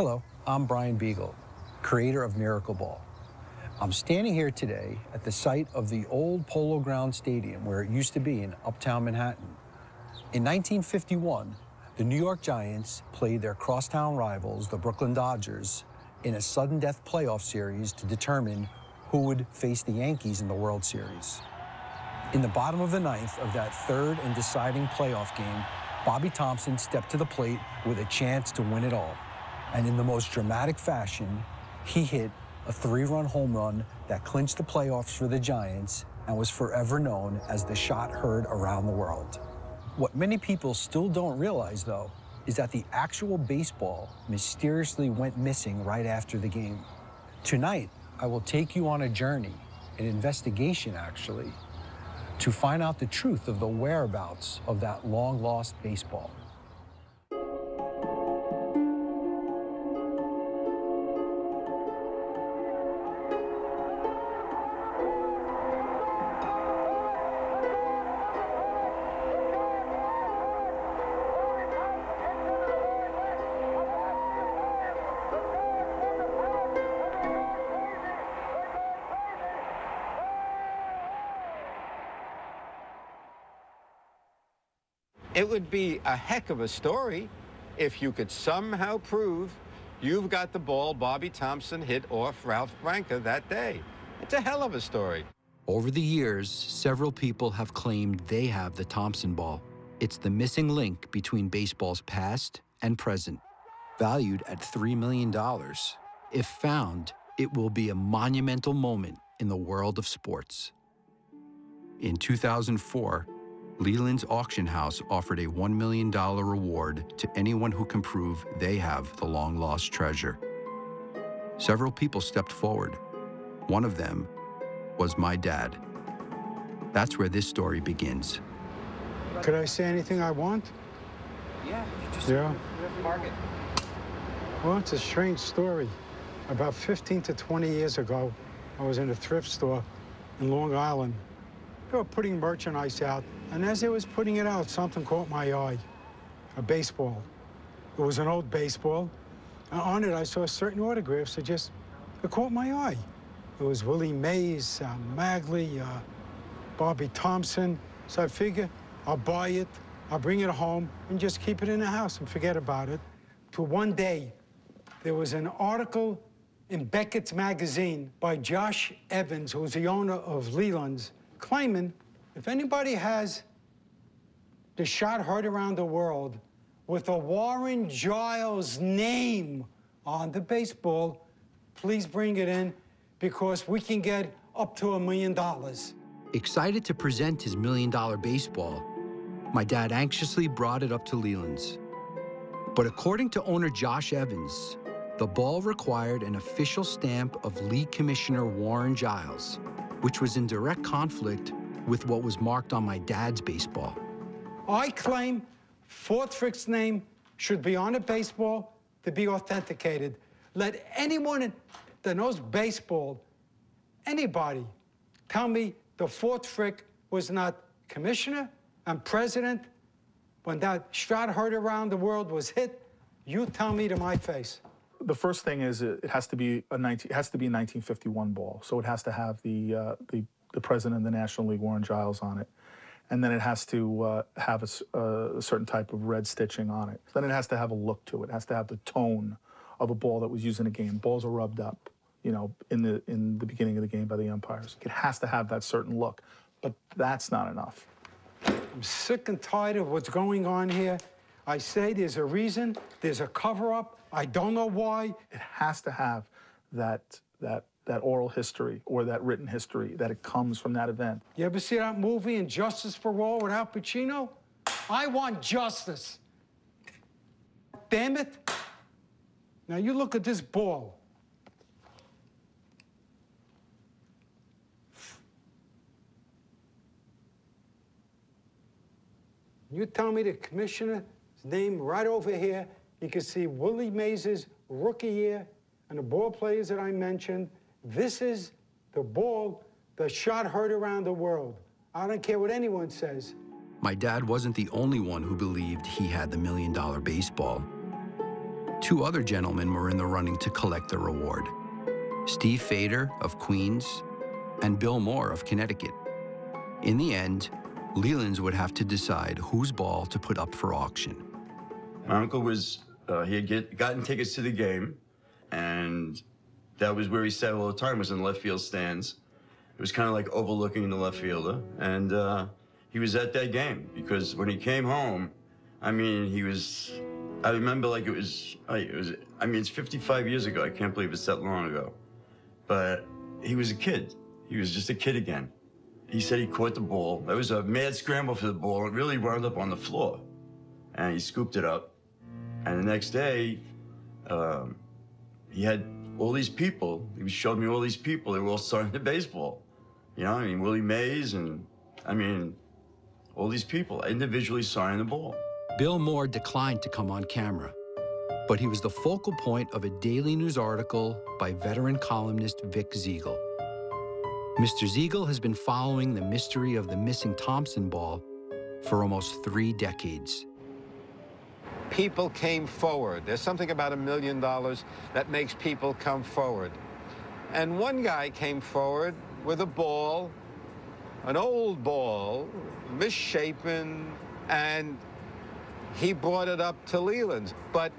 Hello, I'm Brian Biegel, creator of Miracle Ball. I'm standing here today at the site of the old Polo Grounds Stadium where it used to be in uptown Manhattan. In 1951, the New York Giants played their crosstown rivals, the Brooklyn Dodgers, in a sudden death playoff series to determine who would face the Yankees in the World Series. In the bottom of the ninth of that third and deciding playoff game, Bobby Thomson stepped to the plate with a chance to win it all. And in the most dramatic fashion, he hit a 3-run home run that clinched the playoffs for the Giants and was forever known as the shot heard around the world. What many people still don't realize, though, is that the actual baseball mysteriously went missing right after the game. Tonight, I will take you on a journey, an investigation actually, to find out the truth of the whereabouts of that long-lost baseball. It would be a heck of a story if you could somehow prove you've got the ball Bobby Thomson hit off Ralph Branca that day. It's a hell of a story. Over the years, several people have claimed they have the Thomson ball. It's the missing link between baseball's past and present. Valued at $3 million, if found, it will be a monumental moment in the world of sports. In 2004, Leland's auction house offered a $1 million reward to anyone who can prove they have the long-lost treasure. Several people stepped forward. One of them was my dad. That's where this story begins. Could I say anything I want? Yeah, just mark it. Well, it's a strange story. About 15 to 20 years ago, I was in a thrift store in Long Island. They were putting merchandise out, and as they was putting it out, something caught my eye, a baseball. It was an old baseball, and on it I saw certain autographs that it caught my eye. It was Willie Mays, Magley, Bobby Thomson. So I figured I'll buy it, I'll bring it home, and just keep it in the house and forget about it. Till one day, there was an article in Beckett's magazine by Josh Evans, who was the owner of Leland's, claiming if anybody has the shot heard around the world with a Warren Giles name on the baseball, please bring it in because we can get up to $1 million. Excited to present his $1 million baseball, my dad anxiously brought it up to Leland's. But according to owner Josh Evans, the ball required an official stamp of League Commissioner Warren Giles, which was in direct conflict with what was marked on my dad's baseball. I claim Fort Frick's name should be on a baseball to be authenticated. Let anyone that knows baseball, anybody, tell me the Fort Frick was not commissioner and president when that shot heard around the world was hit. You tell me to my face. The first thing is it has to be a 1951 ball, so it has to have the president of the National League, Warren Giles, on it, and then it has to have a certain type of red stitching on it. Then it has to have a look to it. It has to have the tone of a ball that was used in a game. Balls are rubbed up, you know, in the beginning of the game by the umpires. It has to have that certain look, but that's not enough. I'm sick and tired of what's going on here. I say there's a reason, there's a cover-up. I don't know why. It has to have that oral history or that written history, that it comes from that event. You ever see that movie, Injustice for All, with Al Pacino? I want justice. Damn it. Now you look at this ball. You tell me the commissioner's name right over here. You can see Willie Mays' rookie year and the ball players that I mentioned. This is the ball, the shot heard around the world. I don't care what anyone says. My dad wasn't the only one who believed he had the $1 million baseball. Two other gentlemen were in the running to collect the reward: Steve Fader of Queens and Bill Moore of Connecticut. In the end, Leland's would have to decide whose ball to put up for auction. My uncle was, he had gotten tickets to the game, and that was where he sat all the time, was in the left field stands. It was kind of like overlooking the left fielder, and he was at that game, because when he came home, I mean, I remember like it was, I mean, it's 55 years ago. I can't believe it's that long ago. But he was a kid. He was just a kid again. He said he caught the ball. There was a mad scramble for the ball. It really wound up on the floor. And he scooped it up. And the next day, he had all these people. He showed me all these people. They were all starting the baseball. You know, I mean, Willie Mays and, I mean, all these people individually signing the ball. Bill Moore declined to come on camera, but he was the focal point of a daily news article by veteran columnist Vic Ziegel. Mr. Ziegel has been following the mystery of the missing Thomson ball for almost 3 decades. People came forward. There's something about $1 million that makes people come forward. And one guy came forward with a ball, an old ball, misshapen, and he brought it up to Leland's. But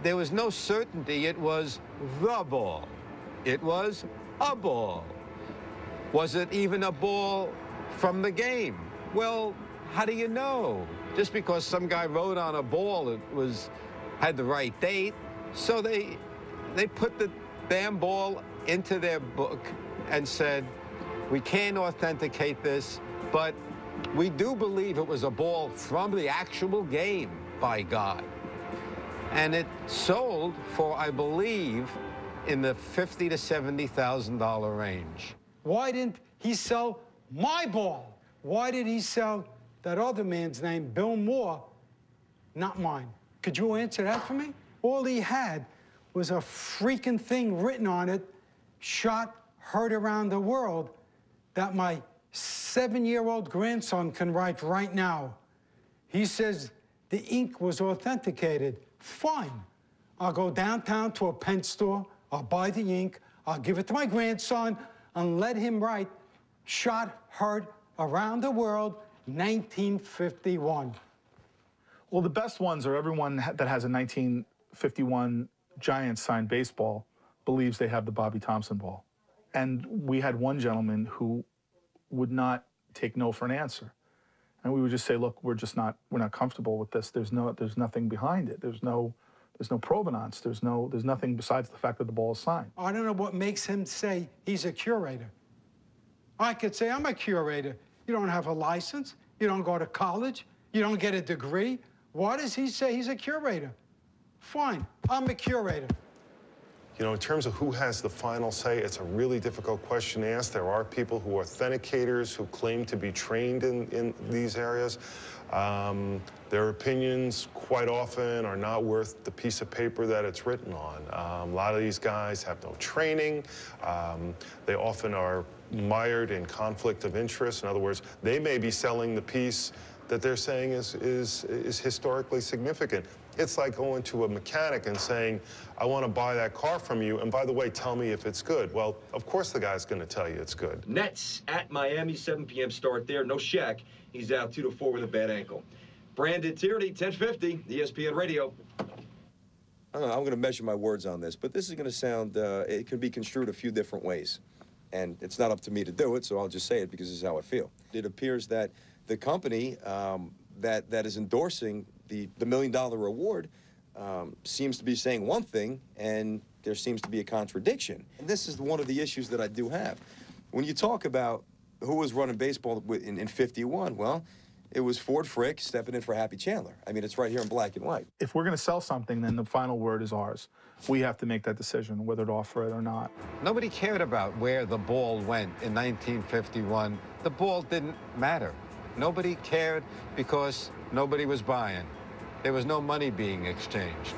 there was no certainty it was the ball. It was a ball. Was it even a ball from the game? Well, how do you know? Just because some guy wrote on a ball it had the right date, so they put the damn ball into their book and said, we can't authenticate this, but we do believe it was a ball from the actual game, by God. And it sold for, I believe, in the $50,000 to $70,000 range. Why didn't he sell my ball? Why did he sell that other man's name, Bill Moore, not mine? Could you answer that for me? All he had was a freaking thing written on it, shot, heard around the world, that my 7-year-old grandson can write right now. He says the ink was authenticated. Fine. I'll go downtown to a pen store, I'll buy the ink, I'll give it to my grandson, and let him write, shot, heard around the world, 1951. Well, the best ones are everyone that has a 1951 Giants signed baseball believes they have the Bobby Thomson ball. And we had one gentleman who would not take no for an answer. And we would just say, look, we're not comfortable with this. There's nothing behind it. There's no provenance. There's nothing besides the fact that the ball is signed. I don't know what makes him say he's a curator. I could say I'm a curator. You don't have a license. You don't go to college. You don't get a degree. Why does he say he's a curator? Fine, I'm a curator. You know, in terms of who has the final say, it's a really difficult question to ask. There are people who are authenticators who claim to be trained in these areas. Their opinions quite often are not worth the piece of paper that it's written on. A lot of these guys have no training. They often are mired in conflict of interest. In other words, they may be selling the piece that they're saying is historically significant. It's like going to a mechanic and saying, I want to buy that car from you, and by the way, tell me if it's good. Well, of course the guy's going to tell you it's good. Nets at Miami, 7 p.m. start there. No Shaq. He's out 2-4 with a bad ankle. Brandon Tierney, 1050, ESPN Radio. I don't know, I'm going to measure my words on this, but this is going to sound, it can be construed a few different ways. And it's not up to me to do it, so I'll just say it because this is how I feel. It appears that the company that is endorsing the $1 million reward seems to be saying one thing, and there seems to be a contradiction. And this is one of the issues that I do have. When you talk about who was running baseball in 51, well, it was Ford Frick stepping in for Happy Chandler. I mean, it's right here in black and white. If we're going to sell something, then the final word is ours. We have to make that decision, whether to offer it or not. Nobody cared about where the ball went in 1951. The ball didn't matter. Nobody cared because nobody was buying. There was no money being exchanged.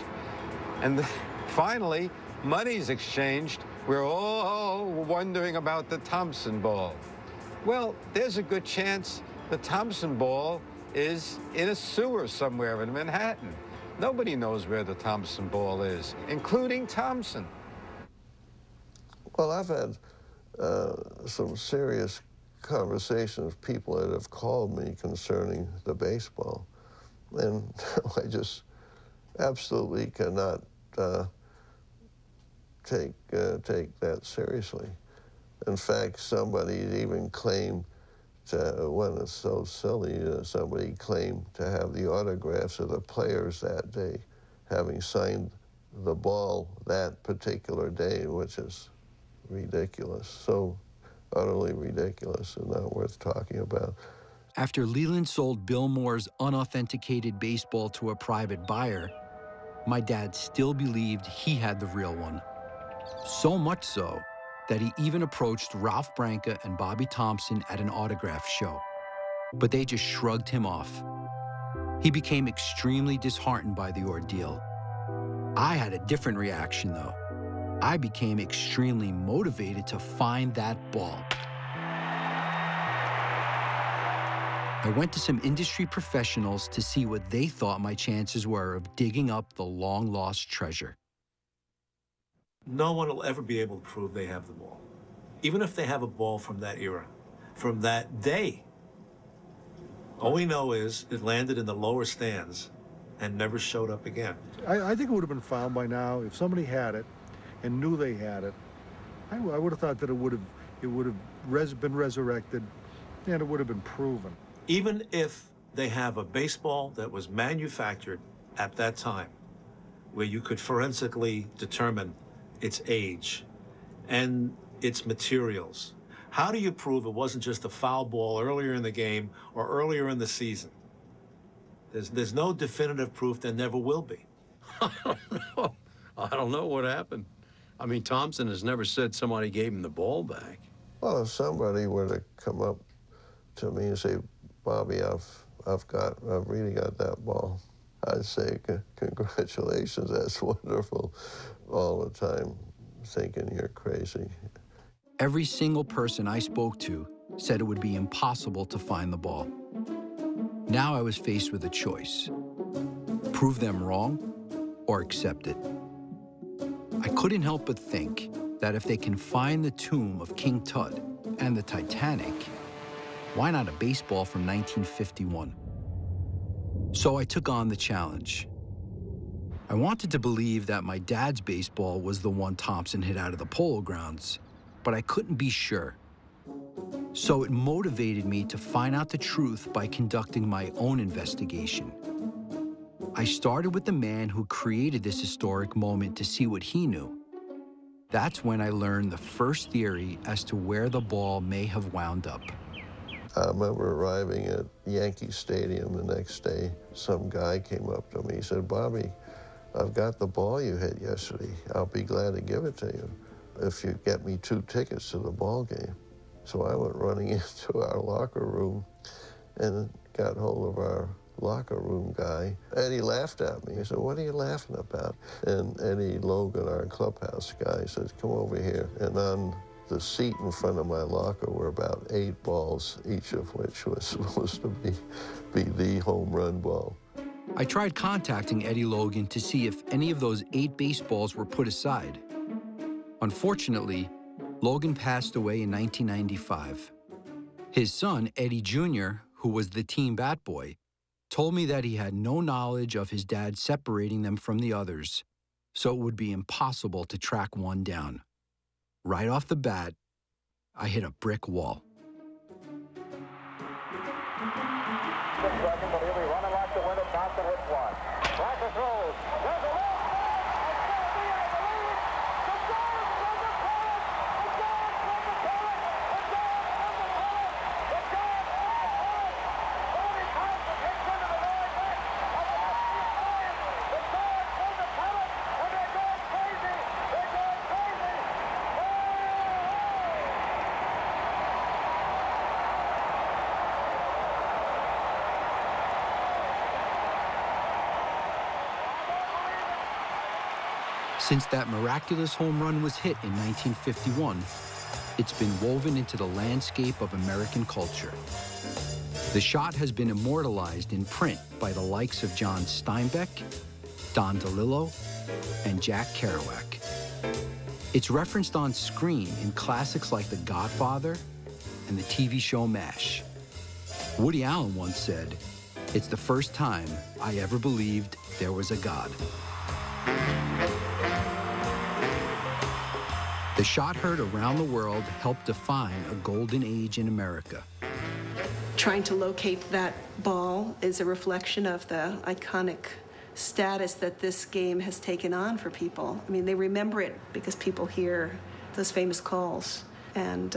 And finally, money's exchanged. We're all wondering about the Thomson ball. Well, there's a good chance the Thomson ball is in a sewer somewhere in Manhattan. Nobody knows where the Thomson ball is, including Thomson. Well, I've had some serious conversations with people that have called me concerning the baseball, and I just absolutely cannot take that seriously. In fact, somebody even claimed when it's so silly, somebody claimed to have the autographs of the players that day, having signed the ball that particular day, which is ridiculous, so utterly ridiculous and not worth talking about. After Leland sold Bill Moore's unauthenticated baseball to a private buyer, my dad still believed he had the real one. So much so that he even approached Ralph Branca and Bobby Thomson at an autograph show. But they just shrugged him off. He became extremely disheartened by the ordeal. I had a different reaction, though. I became extremely motivated to find that ball. I went to some industry professionals to see what they thought my chances were of digging up the long-lost treasure. No one will ever be able to prove they have the ball. Even if they have a ball from that era, from that day. All we know is it landed in the lower stands and never showed up again. I think it would have been found by now if somebody had it and knew they had it. I would have thought that it would have been resurrected and it would have been proven. Even if they have a baseball that was manufactured at that time, where you could forensically determine its age and its materials, how do you prove it wasn't just a foul ball earlier in the game or earlier in the season? There's no definitive proof, there never will be. I don't know what happened. I mean, Thomson has never said somebody gave him the ball back. Well, if somebody were to come up to me and say, Bobby, I've really got that ball, I'd say, congratulations, that's wonderful, all the time, thinking you're crazy. Every single person I spoke to said it would be impossible to find the ball. Now I was faced with a choice: prove them wrong or accept it. I couldn't help but think that if they can find the tomb of King Tut and the Titanic, why not a baseball from 1951? So I took on the challenge. I wanted to believe that my dad's baseball was the one Thomson hit out of the Polo Grounds, but I couldn't be sure. So it motivated me to find out the truth by conducting my own investigation. I started with the man who created this historic moment to see what he knew. That's when I learned the first theory as to where the ball may have wound up. I remember arriving at Yankee Stadium the next day. Some guy came up to me. He said, Bobby, I've got the ball you hit yesterday. I'll be glad to give it to you if you get me 2 tickets to the ball game. So I went running into our locker room and got hold of our locker room guy. Eddie laughed at me. He said, what are you laughing about? And Eddie Logan, our clubhouse guy, said, come over here. And on the seat in front of my locker were about 8 balls, each of which was supposed to be the home run ball. I tried contacting Eddie Logan to see if any of those 8 baseballs were put aside. Unfortunately, Logan passed away in 1995. His son, Eddie Jr., who was the team bat boy, told me that he had no knowledge of his dad separating them from the others, so it would be impossible to track one down. Right off the bat, I hit a brick wall. Since that miraculous home run was hit in 1951, it's been woven into the landscape of American culture. The shot has been immortalized in print by the likes of John Steinbeck, Don DeLillo, and Jack Kerouac. It's referenced on screen in classics like The Godfather and the TV show MASH. Woody Allen once said, "It's the first time I ever believed there was a God." The shot heard around the world helped define a golden age in America. Trying to locate that ball is a reflection of the iconic status that this game has taken on for people. I mean, they remember it because people hear those famous calls, and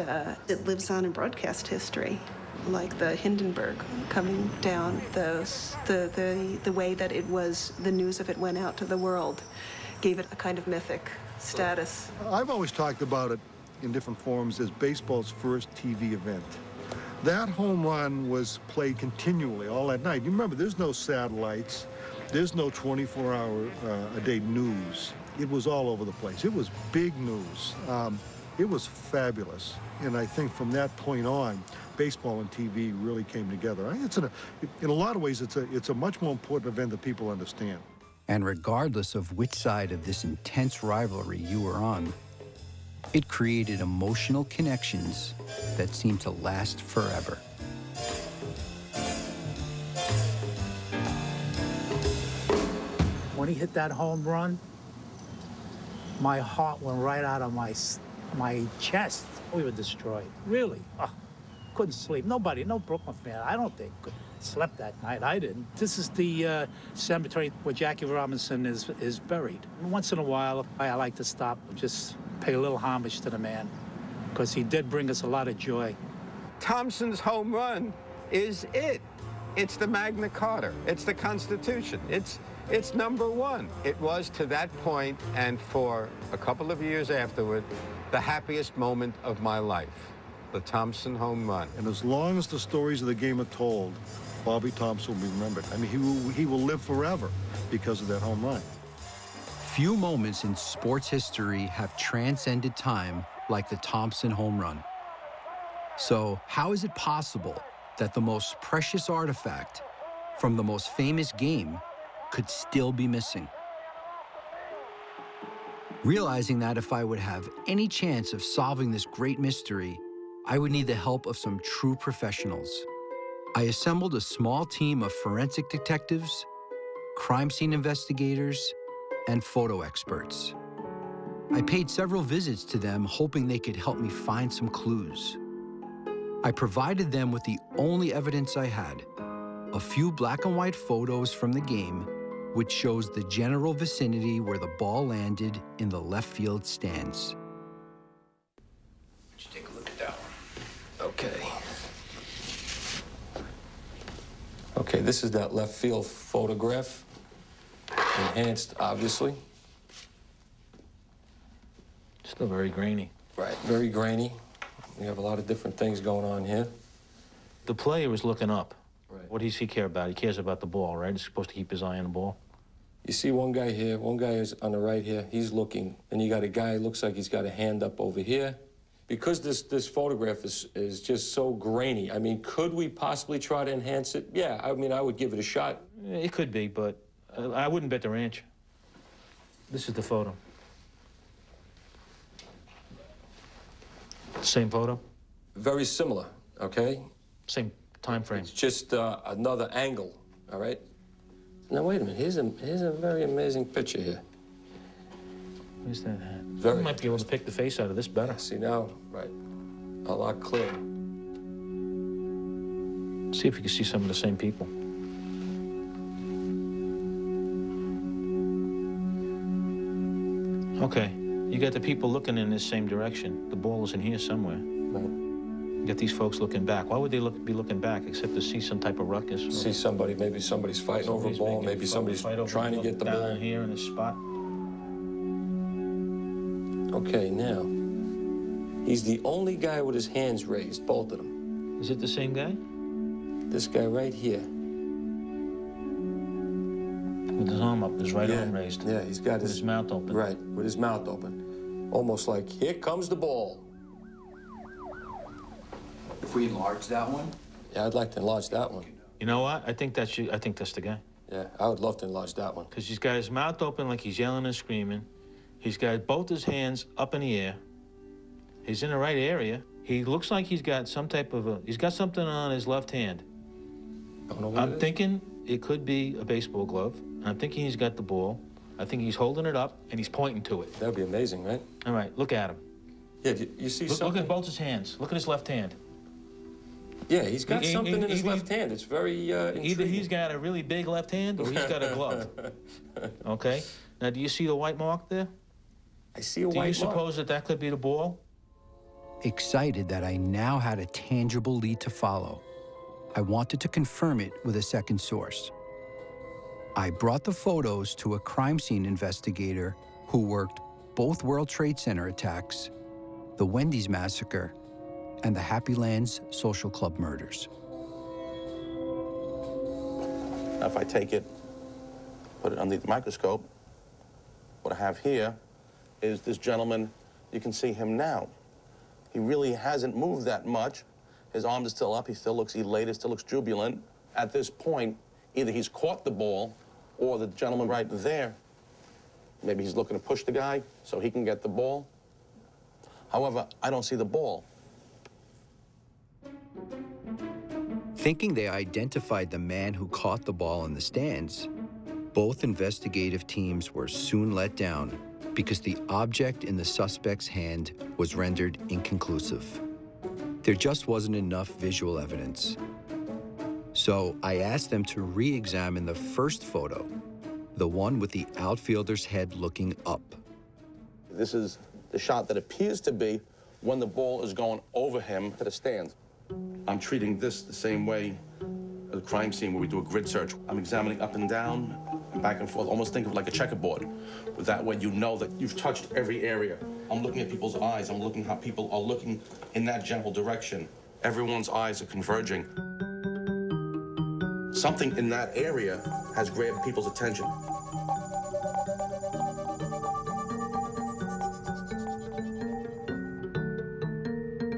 it lives on in broadcast history, like the Hindenburg coming down, the way that it was, the news of it went out to the world, gave it a kind of mythic status. I've always talked about it in different forms as baseball's first TV event. That home run was played continually all that night. You remember, there's no satellites, there's no 24-hour-a-day news. It was all over the place. It was big news. It was fabulous. And I think from that point on, baseball and TV really came together. In a lot of ways, it's a much more important event than people understand. And regardless of which side of this intense rivalry you were on, it created emotional connections that seem to last forever. When he hit that home run, my heart went right out of my chest. We were destroyed, really. Oh, couldn't sleep. Nobody, no Brooklyn fan, I don't think, slept that night. I didn't. This is the cemetery where Jackie Robinson is buried. Once in a while, I like to stop and just pay a little homage to the man, because he did bring us a lot of joy. Thomson's home run is it. It's the Magna Carta. It's the Constitution. It's #1. It was, to that point, and for a couple of years afterward, the happiest moment of my life, the Thomson home run. And as long as the stories of the game are told, Bobby Thomson will be remembered. I mean, he will live forever because of that home run. Few moments in sports history have transcended time like the Thomson home run. So how is it possible that the most precious artifact from the most famous game could still be missing? Realizing that if I would have any chance of solving this great mystery, I would need the help of some true professionals. I assembled a small team of forensic detectives, crime scene investigators, and photo experts. I paid several visits to them, hoping they could help me find some clues. I provided them with the only evidence I had, a few black and white photos from the game, which shows the general vicinity where the ball landed in the left field stands. Let's take a look at that one. Okay. Okay, this is that left field photograph. Enhanced, obviously. Still very grainy. Right, very grainy. We have a lot of different things going on here. The player is looking up. Right. What does he care about? He cares about the ball, right? He's supposed to keep his eye on the ball. You see one guy here, one guy is on the right here, he's looking. Then you got a guy, looks like he's got a hand up over here. Because this photograph is just so grainy, I mean, could we possibly try to enhance it? Yeah, I mean, I would give it a shot. It could be, but I wouldn't bet the ranch. This is the photo. Same photo? Very similar, okay? Same time frame. It's just another angle, all right? Now, wait a minute. Here's a very amazing picture here. Where's that hat? Very. You might be able to pick the face out of this better. See now, right, a lot clearer. See if you can see some of the same people. Okay, you got the people looking in this same direction. The ball is in here somewhere. Right. You got these folks looking back. Why would they be looking back except to see some type of ruckus? See somebody, maybe somebody's fighting over a ball, maybe somebody's trying to get the ball. Down here in this spot. Okay, now, he's the only guy with his hands raised, both of them. Is it the same guy? This guy right here. With his arm up, his right arm raised. Yeah, he's got his mouth open. Right, with his mouth open. Almost like, here comes the ball. If we enlarge that one? Yeah, I'd like to enlarge that one. You know what? I think that's the guy. Yeah, I would love to enlarge that one. Because he's got his mouth open like he's yelling and screaming. He's got both his hands up in the air. He's in the right area. He looks like he's got some type of he's got something on his left hand. Don't know what I'm thinking it could be a baseball glove. I'm thinking he's got the ball. I think he's holding it up and he's pointing to it. That'd be amazing, right? All right, look at him. Yeah, you see something? Look at both his hands. Look at his left hand. Yeah, he's got something in his left hand. It's very intriguing. Either he's got a really big left hand or he's got a glove. Okay? Now, do you see the white mark there? I see a white mark. Do you suppose that could be the ball? Excited that I now had a tangible lead to follow, I wanted to confirm it with a second source. I brought the photos to a crime scene investigator who worked both World Trade Center attacks, the Wendy's massacre, and the Happy Lands Social Club murders. Now, if I take it, put it under the microscope, what I have here is this gentleman. You can see him now. He really hasn't moved that much. His arms are still up. He still looks elated, still looks jubilant. At this point, either he's caught the ball or the gentleman right there, maybe he's looking to push the guy so he can get the ball. However, I don't see the ball. Thinking they identified the man who caught the ball in the stands, both investigative teams were soon let down because the object in the suspect's hand was rendered inconclusive. There just wasn't enough visual evidence. So I asked them to re-examine the first photo, the one with the outfielder's head looking up. This is the shot that appears to be when the ball is going over him to the stands. I'm treating this the same way as a crime scene where we do a grid search. I'm examining up and down, and back and forth, almost think of like a checkerboard. With that way, you know that you've touched every area. I'm looking at people's eyes. I'm looking how people are looking in that general direction. Everyone's eyes are converging. Something in that area has grabbed people's attention.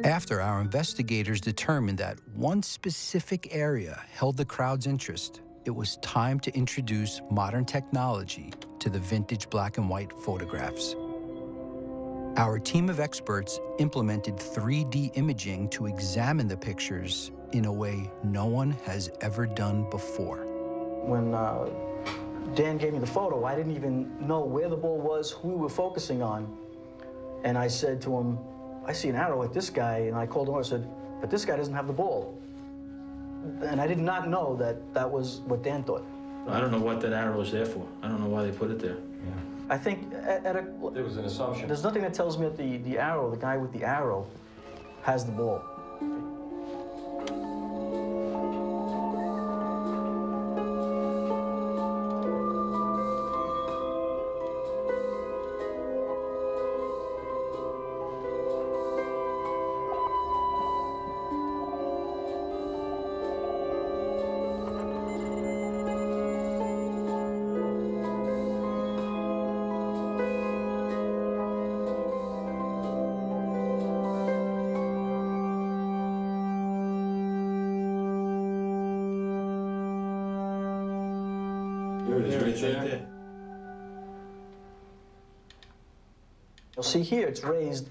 After our investigators determined that one specific area held the crowd's interest, it was time to introduce modern technology to the vintage black and white photographs. Our team of experts implemented 3D imaging to examine the pictures in a way no one has ever done before. When Dan gave me the photo, I didn't even know where the ball was, who we were focusing on. And I said to him, I see an arrow at this guy, and I called him and I said, but this guy doesn't have the ball. And I did not know that that was what Dan thought. I don't know what that arrow is there for. I don't know why they put it there. Yeah. I think there was an assumption. There's nothing that tells me that the arrow, the guy with the arrow, has the ball. You'll see here it's raised,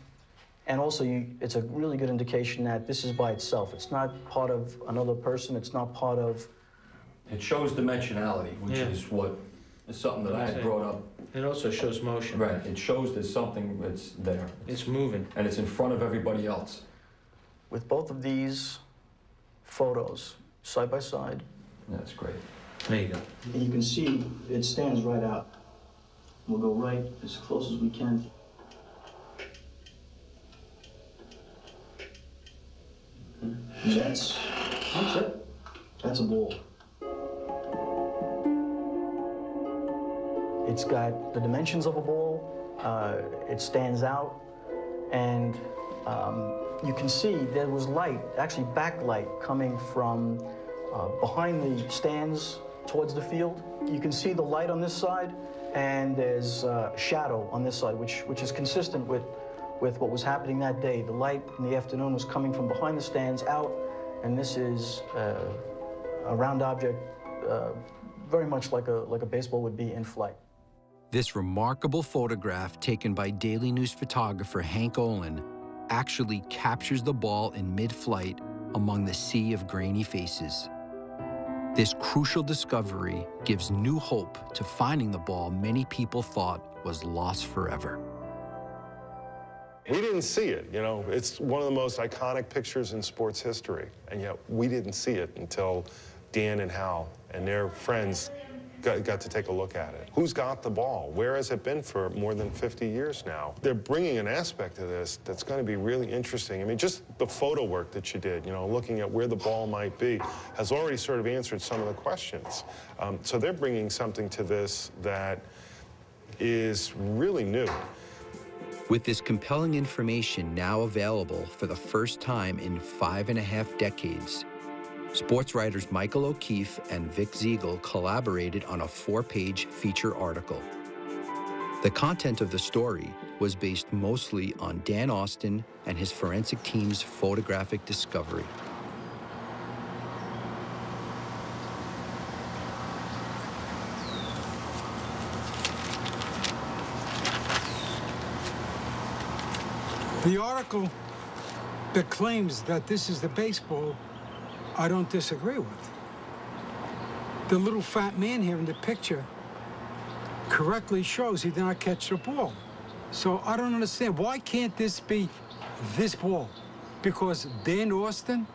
and also it's a really good indication that this is by itself. It's not part of another person. It's not part of... It shows dimensionality, which is what is something that I had brought up. It also shows motion. Right. It shows there's something that's there. It's moving. And it's in front of everybody else. With both of these photos side by side. That's great. There you go. And you can see it stands right out. We'll go right as close as we can. That's it. That's a ball. It's got the dimensions of a ball. It stands out, and you can see there was light, actually backlight, coming from behind the stands towards the field. You can see the light on this side, and there's shadow on this side, which is consistent with what was happening that day. The light in the afternoon was coming from behind the stands out, and this is a round object very much like a baseball would be in flight. This remarkable photograph taken by Daily News photographer Hank Olin actually captures the ball in mid-flight among the sea of grainy faces. This crucial discovery gives new hope to finding the ball many people thought was lost forever. We didn't see it, you know. It's one of the most iconic pictures in sports history, and yet we didn't see it until Dan and Hal and their friends got to take a look at it. Who's got the ball? Where has it been for more than 50 years now? They're bringing an aspect of this that's going to be really interesting. I mean, just the photo work that you did, you know, looking at where the ball might be, has already sort of answered some of the questions. So they're bringing something to this that is really new. With this compelling information now available for the first time in 5.5 decades, sports writers Michael O'Keefe and Vic Ziegel collaborated on a 4-page feature article. The content of the story was based mostly on Dan Austin and his forensic team's photographic discovery. The article that claims that this is the baseball, I don't disagree with. The little fat man here in the picture correctly shows he did not catch the ball. So I don't understand. Why can't this be this ball? Because Dan Austin,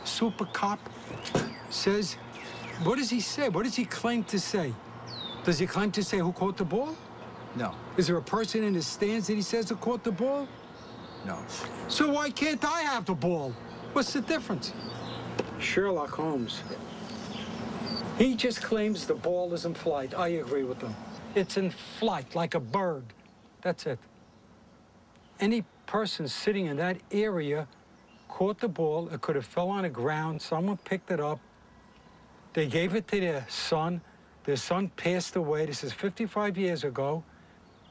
super cop, says, what does he say? What does he claim to say? Does he claim to say who caught the ball? No. Is there a person in the stands that he says who caught the ball? No. So why can't I have the ball? What's the difference? Sherlock Holmes. He just claims the ball is in flight. I agree with him. It's in flight, like a bird. That's it. Any person sitting in that area caught the ball. It could have fell on the ground. Someone picked it up. They gave it to their son. Their son passed away. This is 55 years ago.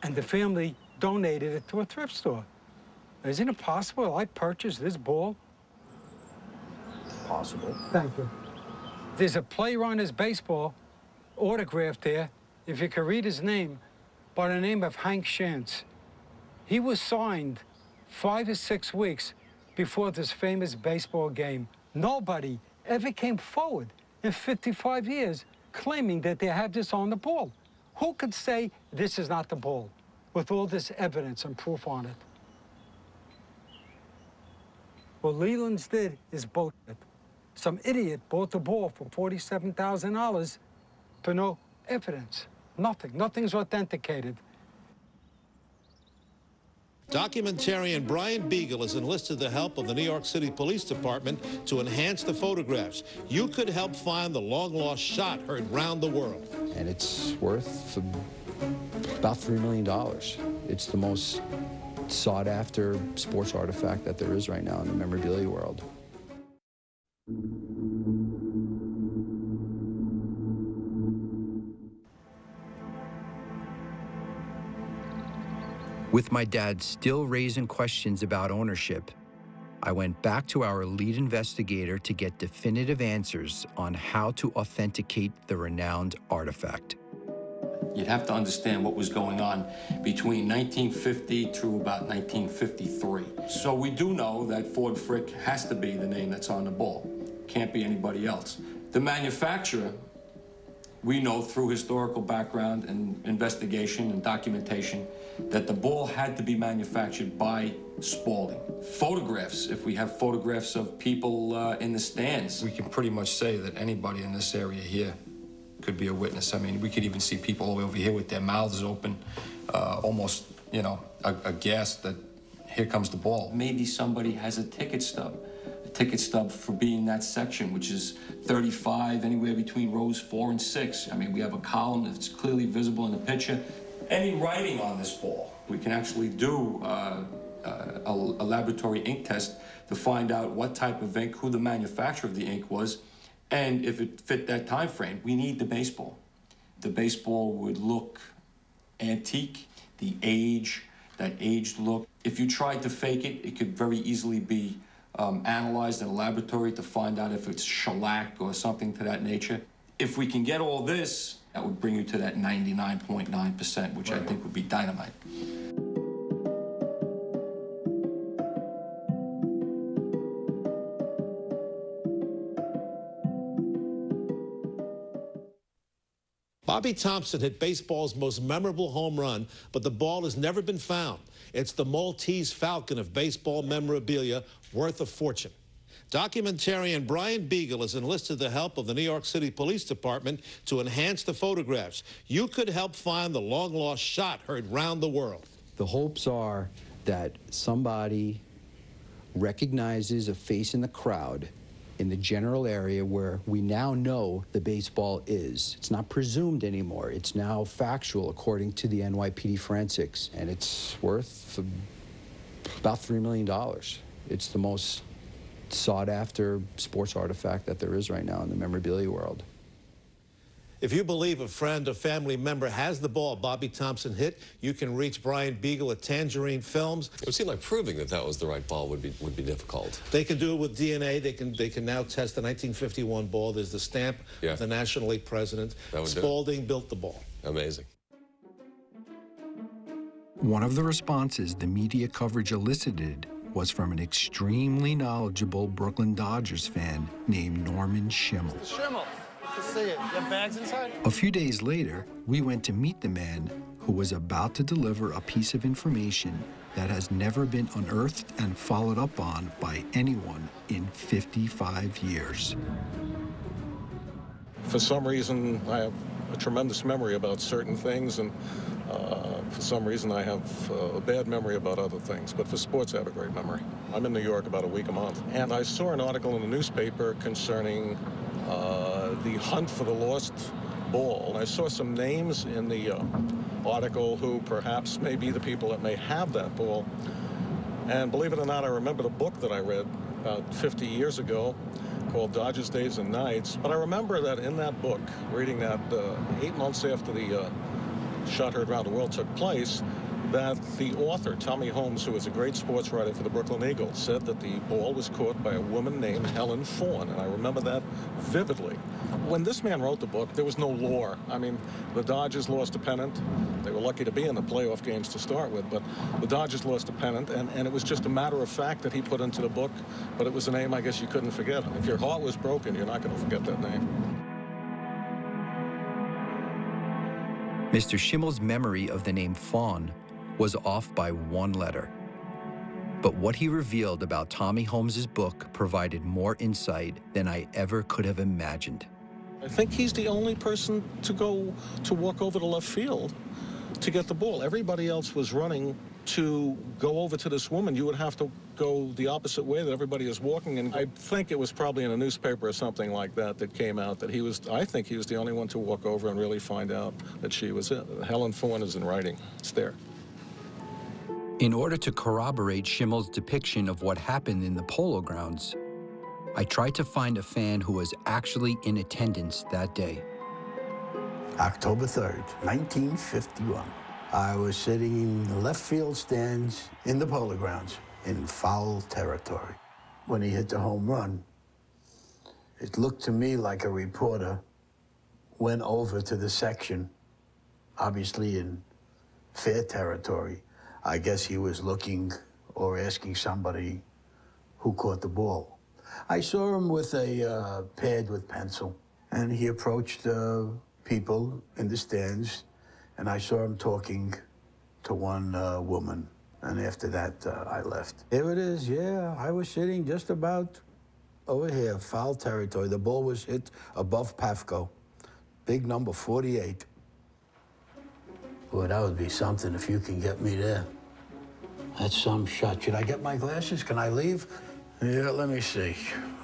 And the family donated it to a thrift store. Isn't it possible I purchased this ball? Possible. Thank you. There's a player on his baseball, autographed there, if you can read his name, by the name of Hank Shantz. He was signed 5 or 6 weeks before this famous baseball game. Nobody ever came forward in 55 years claiming that they have this on the ball. Who could say this is not the ball with all this evidence and proof on it? What Leland's did is bullshit. Some idiot bought the ball for $47,000 for no evidence. Nothing. Nothing's authenticated. Documentarian Brian Biegel has enlisted the help of the New York City Police Department to enhance the photographs. You could help find the long-lost shot heard round the world. And it's worth about $3 million. It's the most sought-after sports artifact that there is right now in the memorabilia world. With my dad still raising questions about ownership, I went back to our lead investigator to get definitive answers on how to authenticate the renowned artifact. You'd have to understand what was going on between 1950 through about 1953. So we do know that Ford Frick has to be the name that's on the ball. Can't be anybody else. The manufacturer, we know through historical background and investigation and documentation that the ball had to be manufactured by Spalding. Photographs, if we have photographs of people in the stands, we can pretty much say that anybody in this area here could be a witness. I mean, we could even see people all the way over here with their mouths open, almost, you know, aghast that here comes the ball. Maybe somebody has a ticket stub for being in that section, which is 35, anywhere between rows 4 and 6. I mean, we have a column that's clearly visible in the picture. Any writing on this ball, we can actually do a laboratory ink test to find out what type of ink, who the manufacturer of the ink was, and if it fit that time frame. We need the baseball. The baseball would look antique, the age, that aged look. If you tried to fake it, it could very easily be analyzed in a laboratory to find out if it's shellac or something to that nature. If we can get all this, that would bring you to that 99.9%, which I think would be dynamite. Bobby Thomson hit baseball's most memorable home run, but the ball has never been found. It's the Maltese Falcon of baseball memorabilia, worth a fortune. Documentarian Brian Biegel has enlisted the help of the New York City Police Department to enhance the photographs. You could help find the long-lost shot heard round the world. The hopes are that somebody recognizes a face in the crowd in the general area where we now know the baseball is. It's not presumed anymore. It's now factual according to the NYPD forensics, and it's worth about $3 million. It's the most sought-after sports artifact that there is right now in the memorabilia world. If you believe a friend or family member has the ball Bobby Thomson hit, you can reach Brian Biegel at Tangerine Films. It would seem like proving that that was the right ball would be difficult. They can do it with DNA. They can now test the 1951 ball. There's the stamp of the National League president. Spalding built the ball. Amazing. One of the responses the media coverage elicited was from an extremely knowledgeable Brooklyn Dodgers fan named Norman Schimmel. Schimmel, to see it. You have bags inside? A few days later, we went to meet the man who was about to deliver a piece of information that has never been unearthed and followed up on by anyone in 55 years. For some reason, I have a tremendous memory about certain things, and for some reason I have a bad memory about other things. But for sports, I have a great memory. I'm in New York about a week a month, and I saw an article in the newspaper concerning the hunt for the lost ball. And I saw some names in the article who perhaps may be the people that may have that ball. And believe it or not, I remember the book that I read about 50 years ago called Dodgers Days and Nights. But I remember that in that book, reading that 8 months after the shot heard around the world took place, that the author, Tommy Holmes, who was a great sports writer for the Brooklyn Eagle, said that the ball was caught by a woman named Helen Fawn, and I remember that vividly. When this man wrote the book, there was no lore. I mean, the Dodgers lost a pennant. They were lucky to be in the playoff games to start with, but the Dodgers lost a pennant, and it was just a matter of fact that he put into the book, but it was a name I guess you couldn't forget. If your heart was broken, you're not going to forget that name. Mr. Schimmel's memory of the name Fawn was off by one letter. But what he revealed about Tommy Holmes's book provided more insight than I ever could have imagined. I think he's the only person to walk over to left field to get the ball. Everybody else was running to go over to this woman. You would have to go the opposite way that everybody is walking. And I think it was probably in a newspaper or something like that that came out that I think he was the only one to walk over and really find out that she was it. Helen Fawn is in writing. It's there. In order to corroborate Schimmel's depiction of what happened in the Polo Grounds, I tried to find a fan who was actually in attendance that day. October 3rd, 1951. I was sitting in the left field stands in the Polo Grounds in foul territory. When he hit the home run, it looked to me like a reporter went over to the section, obviously in fair territory. I guess he was looking or asking somebody who caught the ball. I saw him with a pad with pencil, and he approached people in the stands, and I saw him talking to one woman, and after that, I left. There it is, yeah. I was sitting just about over here, foul territory. The ball was hit above Pafko. Big number, 48. Boy, that would be something if you can get me there. That's some shot. Should I get my glasses? Can I leave? Yeah, let me see.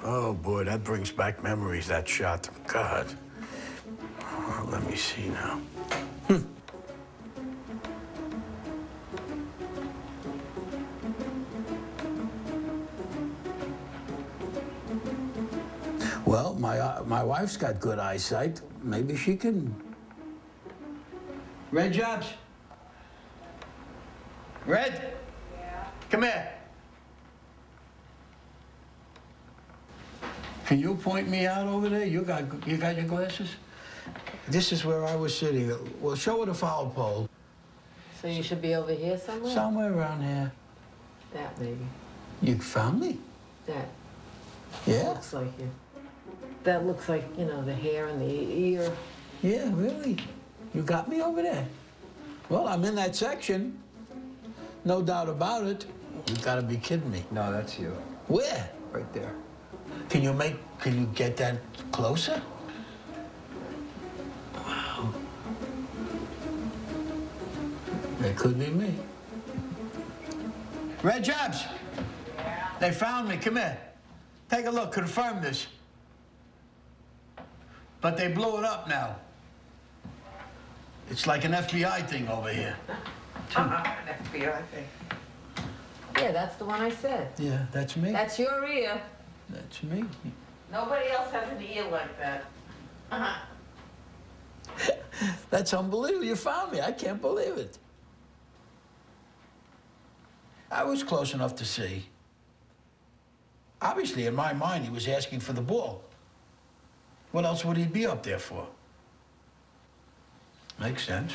Oh, boy, that brings back memories, that shot. God. Oh, let me see now. Well, my wife's got good eyesight. Maybe she can... Red Jobs? Red? Yeah? Come here. Can you point me out over there? You got your glasses? This is where I was sitting. Well, show her the foul pole. So you should be over here somewhere? Somewhere around here. That, maybe. You found me? That. Yeah. Looks like you. That looks like, you know, the hair and the ear. Yeah, really? You got me over there? Well, I'm in that section. No doubt about it. You gotta be kidding me. No, that's you. Where? Right there. Can you get that closer? Wow. That could be me. Red Jobs! They found me. Come here. Take a look. Confirm this. But they blew it up now. It's like an FBI thing over here. An FBI thing. Yeah, that's the one I said. Yeah, that's me. That's your ear. That's me. Nobody else has an ear like that. That's unbelievable. You found me. I can't believe it. I was close enough to see. Obviously, in my mind, he was asking for the ball. What else would he be up there for? Makes sense.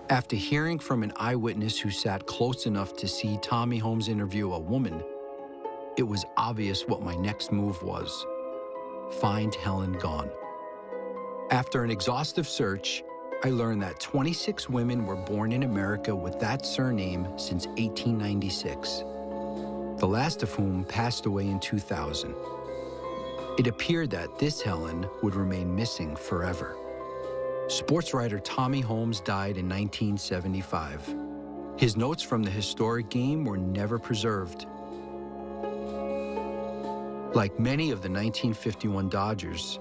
After hearing from an eyewitness who sat close enough to see Tommy Holmes interview a woman, it was obvious what my next move was. Find Helen gone. After an exhaustive search, I learned that 26 women were born in America with that surname since 1896, the last of whom passed away in 2000. It appeared that this Helen would remain missing forever. Sports writer Tommy Holmes died in 1975. His notes from the historic game were never preserved. Like many of the 1951 Dodgers,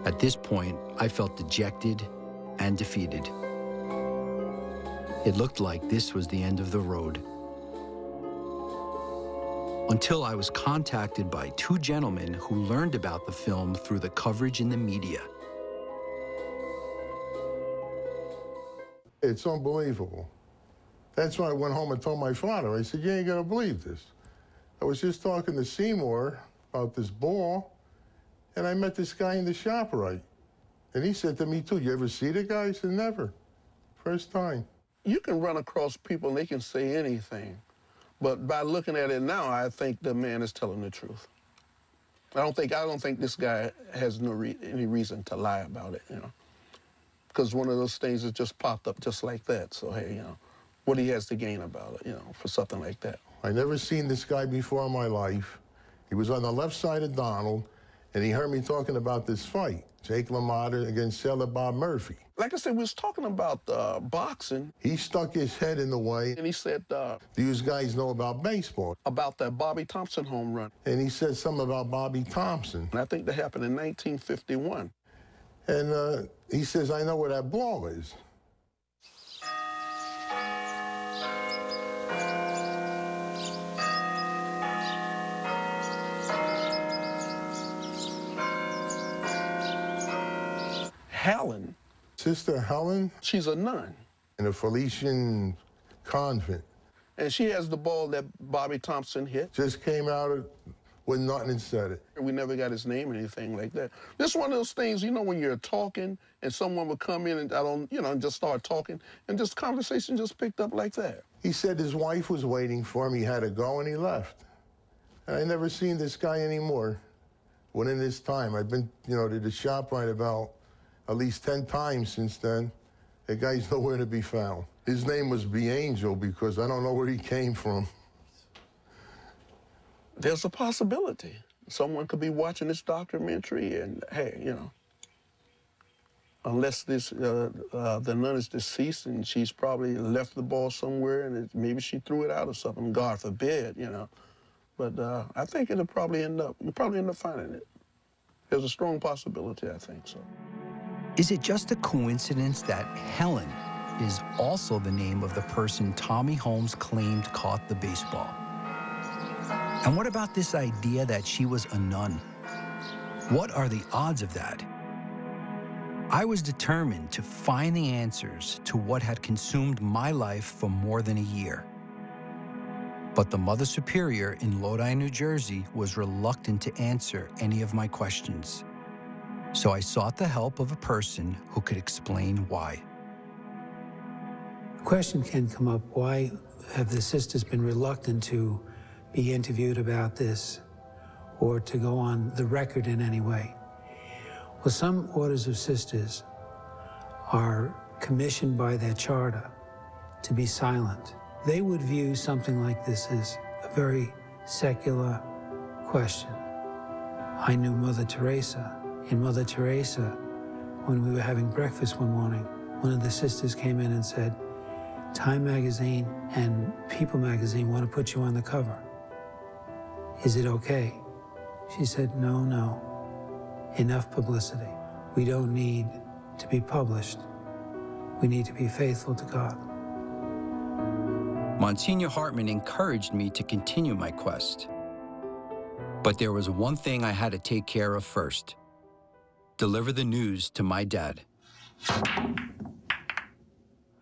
at this point, I felt dejected and defeated. It looked like this was the end of the road. Until I was contacted by two gentlemen who learned about the film through the coverage in the media. It's unbelievable. That's why I went home and told my father. I said, you ain't gonna believe this. I was just talking to Seymour about this ball, and I met this guy in the shop, right? And he said to me, too, you ever see the guy? I said, never. First time. You can run across people and they can say anything. But by looking at it now, I think the man is telling the truth. I don't think this guy has any reason to lie about it, you know. Because one of those things that just popped up just like that. So, hey, you know, what he has to gain about it, you know, for something like that. I never seen this guy before in my life. He was on the left side of Donald, and he heard me talking about this fight, Jake LaMotta against Sailor Bob Murphy. Like I said, we was talking about boxing. He stuck his head in the way. And he said, do you guys know about baseball? About that Bobby Thomson home run. And he said something about Bobby Thomson. And I think that happened in 1951. And he says, I know where that ball is. Helen. Sister Helen? She's a nun. In a Felician convent. And she has the ball that Bobby Thomson hit. Just came out with nothing and said it. We never got his name or anything like that. This is one of those things, you know, when you're talking and someone would come in and just start talking, and just conversation just picked up like that. He said his wife was waiting for him. He had to go, and he left. And I never seen this guy anymore. Within this time, I've been, to the shop right about at least 10 times since then. The guy's nowhere to be found. His name was Biegel because I don't know where he came from. There's a possibility. Someone could be watching this documentary and, hey, unless the nun is deceased and she's probably left the ball somewhere and maybe she threw it out or something, God forbid, But I think you'll probably end up finding it. There's a strong possibility, I think so. Is it just a coincidence that Helen is also the name of the person Tommy Holmes claimed caught the baseball? And what about this idea that she was a nun? What are the odds of that? I was determined to find the answers to what had consumed my life for more than a year. But the Mother Superior in Lodi, New Jersey was reluctant to answer any of my questions. So I sought the help of a person who could explain why. The question can come up, why have the sisters been reluctant to be interviewed about this or to go on the record in any way? Well, some orders of sisters are commissioned by their charter to be silent. They would view something like this as a very secular question. I knew Mother Teresa. In Mother Teresa, when we were having breakfast one morning, one of the sisters came in and said, Time magazine and People magazine want to put you on the cover. Is it okay? She said, no, no. Enough publicity. We don't need to be published. We need to be faithful to God. Monsignor Hartman encouraged me to continue my quest. But there was one thing I had to take care of first. Deliver the news to my dad.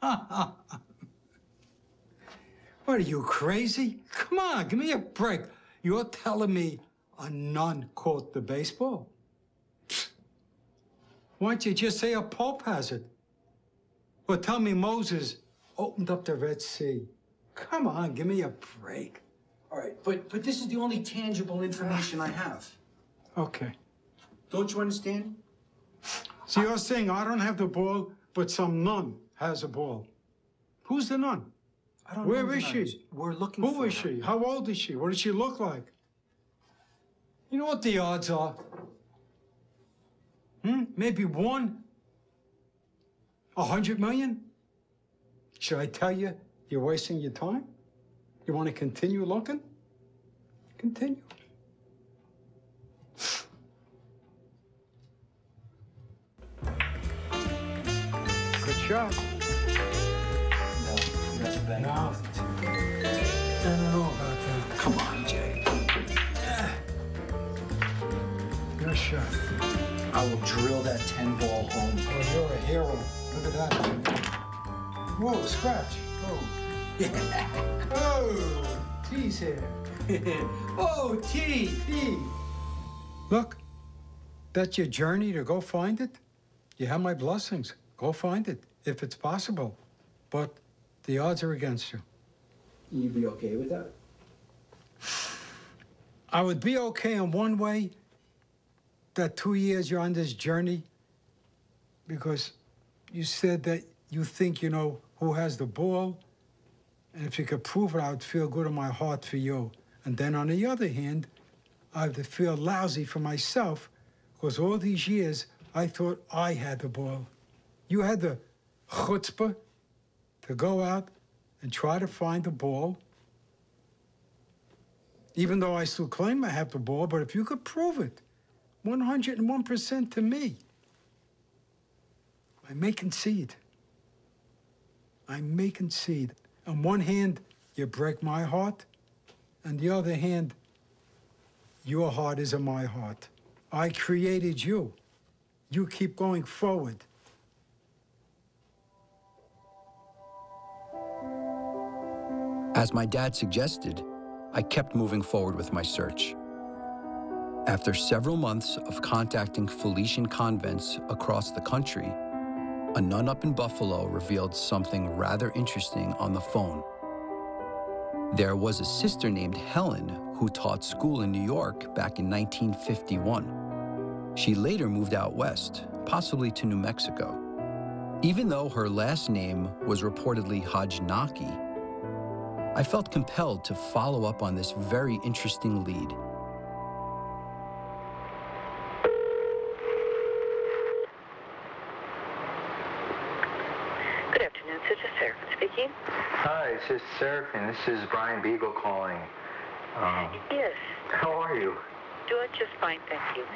What, are you crazy? Come on, give me a break. You're telling me a nun caught the baseball? Why don't you just say a Pope has it? Or tell me Moses opened up the Red Sea. Come on, give me a break. All right, but this is the only tangible information I have. Okay. Don't you understand? So you're saying I don't have the ball, but some nun has a ball. Who's the nun? I don't know. Where is she? We're looking for her. Who is she? How old is she? What does she look like? You know what the odds are? Maybe 1? 100 million? Should I tell you you're wasting your time? You want to continue looking? Continue. Good shot. No, that's bad. No. I don't know about that. Come on, Jay. Your shot. I will drill that 10-ball home. Oh, you're a hero. Look at that. Whoa, scratch. Oh. Yeah. Oh, T's here. Oh, T. Look, that's your journey to go find it. You have my blessings. Go find it, if it's possible. But the odds are against you. You'd be okay with that? I would be okay in one way, that 2 years you're on this journey, because you said that you think you know who has the ball, and if you could prove it, I would feel good in my heart for you. And then on the other hand, I would feel lousy for myself, because all these years, I thought I had the ball. You had the chutzpah to go out and try to find the ball, even though I still claim I have the ball, but if you could prove it, 101% to me, I may concede. I may concede. On one hand, you break my heart. On the other hand, your heart is in my heart. I created you. You keep going forward. As my dad suggested, I kept moving forward with my search. After several months of contacting Felician convents across the country, a nun up in Buffalo revealed something rather interesting on the phone. There was a sister named Helen who taught school in New York back in 1951. She later moved out west, possibly to New Mexico. Even though her last name was reportedly Hajnaki, I felt compelled to follow up on this very interesting lead. Good afternoon, Sister Seraphim speaking. Hi, Sister Seraphim. This is Brian Biegel calling. Yes. How are you? Doing just fine, thank you.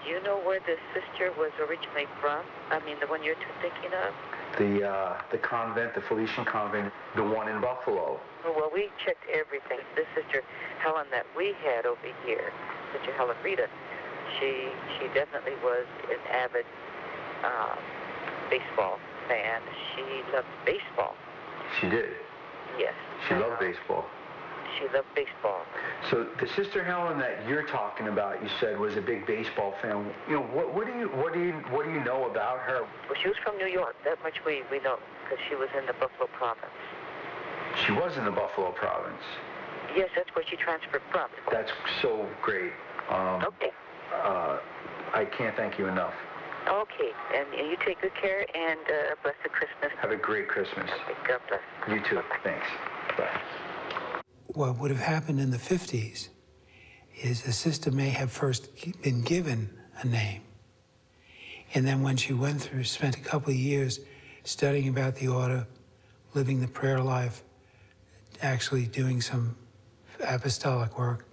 Do you know where this sister was originally from? I mean, the one you're thinking of? The convent, the Felician convent, the one in Buffalo. Well, we checked everything. This Sister Helen that we had over here, Sister Helen Rita, she definitely was an avid baseball fan. She loved baseball. She did? Yes. She loved baseball? She loved baseball. So the Sister Helen that you're talking about, you said, was a big baseball fan. You know, what do you know about her? Well, she was from New York. That much we know, because she was in the Buffalo province. She was in the Buffalo province. Yes, that's where she transferred from. That's so great. Okay. I can't thank you enough. Okay, and you take good care, and blessed Christmas. Have a great Christmas. God bless. You too. Bye-bye. Thanks. Bye. What would have happened in the 50s is the sister may have first been given a name. And then when she went through, spent a couple of years studying about the order, living the prayer life, actually doing some apostolic work,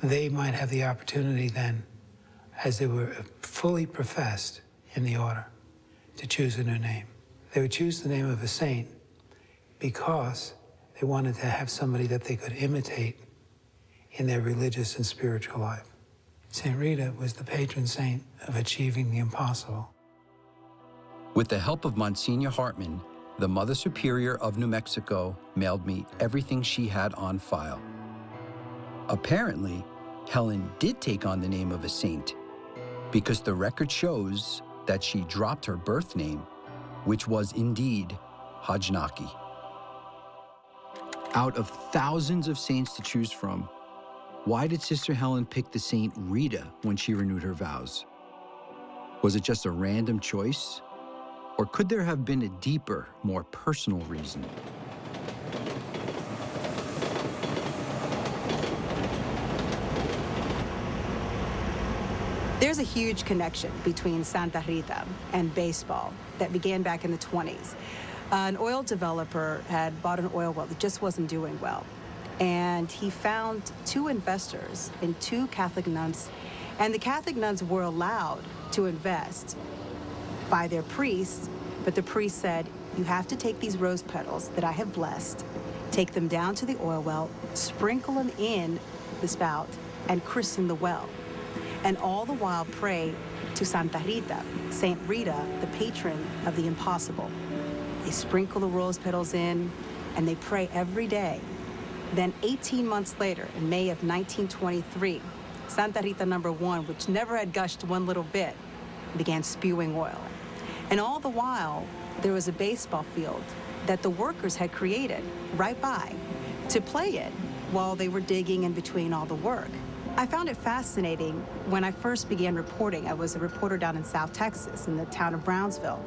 they might have the opportunity then, as they were fully professed in the order, to choose a new name. They would choose the name of a saint because they wanted to have somebody that they could imitate in their religious and spiritual life. Saint Rita was the patron saint of achieving the impossible. With the help of Monsignor Hartman, the Mother Superior of New Mexico mailed me everything she had on file. Apparently, Helen did take on the name of a saint, because the record shows that she dropped her birth name, which was indeed Hajnaki. Out of thousands of saints to choose from, why did Sister Helen pick the Saint Rita when she renewed her vows? Was it just a random choice? Or could there have been a deeper, more personal reason? There's a huge connection between Santa Rita and baseball that began back in the 20s. An oil developer had bought an oil well that just wasn't doing well. And he found two investors in two Catholic nuns. And the Catholic nuns were allowed to invest by their priests, but the priest said, you have to take these rose petals that I have blessed, take them down to the oil well, sprinkle them in the spout, and christen the well. And all the while pray to Santa Rita, Saint Rita, the patron of the impossible. They sprinkle the rose petals in, and they pray every day. Then 18 months later, in May of 1923, Santa Rita #1, which never had gushed one little bit, began spewing oil. And all the while, there was a baseball field that the workers had created right by to play in while they were digging in between all the work. I found it fascinating when I first began reporting. I was a reporter down in South Texas in the town of Brownsville.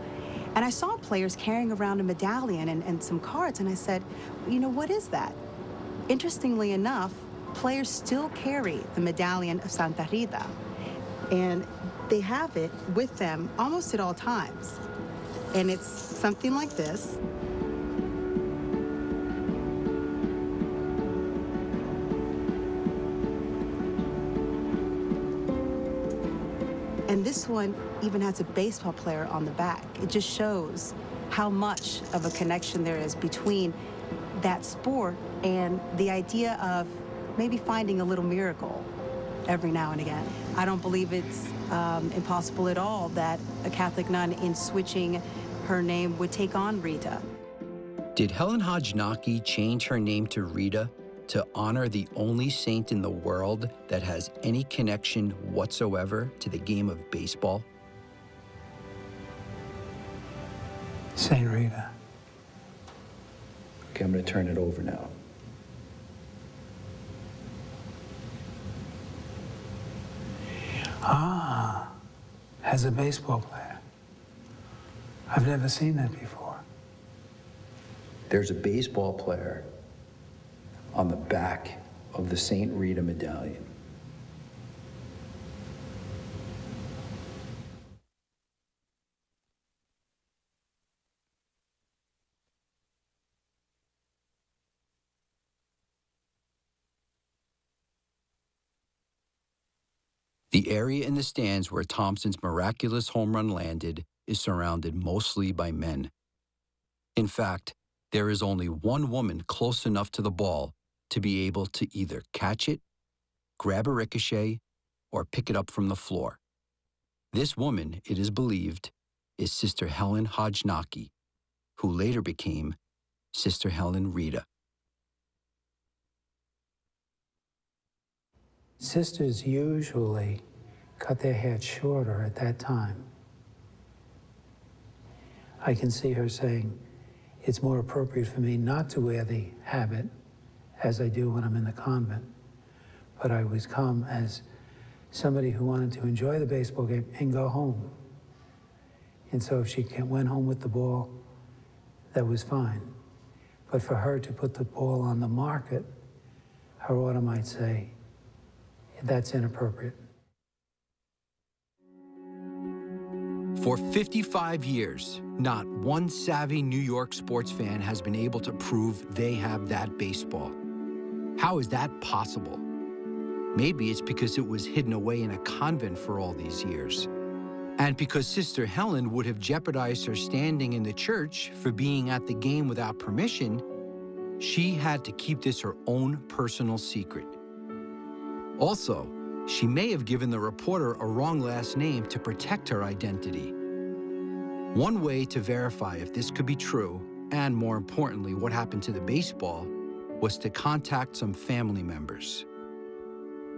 And I saw players carrying around a medallion and some cards, and I said, you know, what is that? Interestingly enough, players still carry the medallion of Santa Rita, and they have it with them almost at all times. And it's something like this. And this one even has a baseball player on the back. It just shows how much of a connection there is between that sport and the idea of maybe finding a little miracle every now and again. I don't believe it's impossible at all that a Catholic nun, in switching her name, would take on Rita. Did Helen Hajnaki change her name to Rita to honor the only saint in the world that has any connection whatsoever to the game of baseball? Saint Rita. Okay, I'm going to turn it over now. Ah, as a baseball player. I've never seen that before. There's a baseball player on the back of the Saint Rita medallion. The area in the stands where Thomson's miraculous home run landed is surrounded mostly by men. In fact, there is only one woman close enough to the ball to be able to either catch it, grab a ricochet, or pick it up from the floor. This woman, it is believed, is Sister Helen Hajnaki, who later became Sister Helen Rita. Sisters usually cut their hair shorter at that time. I can see her saying, it's more appropriate for me not to wear the habit as I do when I'm in the convent, but I was come as somebody who wanted to enjoy the baseball game and go home. And so if she went home with the ball, that was fine. But for her to put the ball on the market, her order might say, that's inappropriate. For 55 years, not one savvy New York sports fan has been able to prove they have that baseball. How is that possible? Maybe it's because it was hidden away in a convent for all these years. And because Sister Helen would have jeopardized her standing in the church for being at the game without permission, she had to keep this her own personal secret. Also, she may have given the reporter a wrong last name to protect her identity. One way to verify if this could be true, and more importantly, what happened to the baseball, was to contact some family members.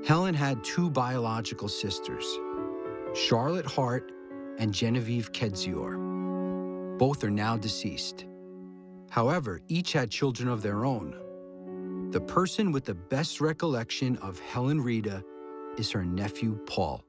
Helen had two biological sisters, Charlotte Hart and Genevieve Kedzior. Both are now deceased. However, each had children of their own. The person with the best recollection of Helen Rita is her nephew, Paul.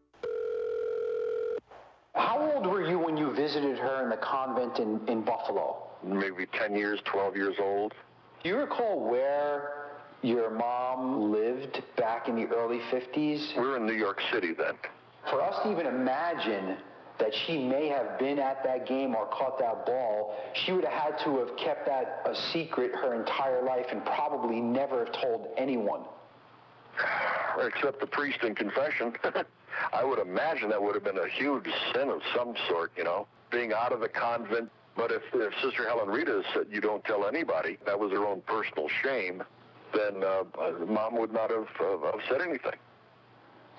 How old were you when you visited her in the convent in Buffalo? Maybe 10 years, 12 years old. Do you recall where your mom lived back in the early 50s? We were in New York City then. For us to even imagine that she may have been at that game or caught that ball, she would have had to have kept that a secret her entire life and probably never have told anyone. Except the priest in confession. I would imagine that would have been a huge sin of some sort, you know, being out of the convent. But if Sister Helen Rita said you don't tell anybody, that was her own personal shame, then Mom would not have said anything.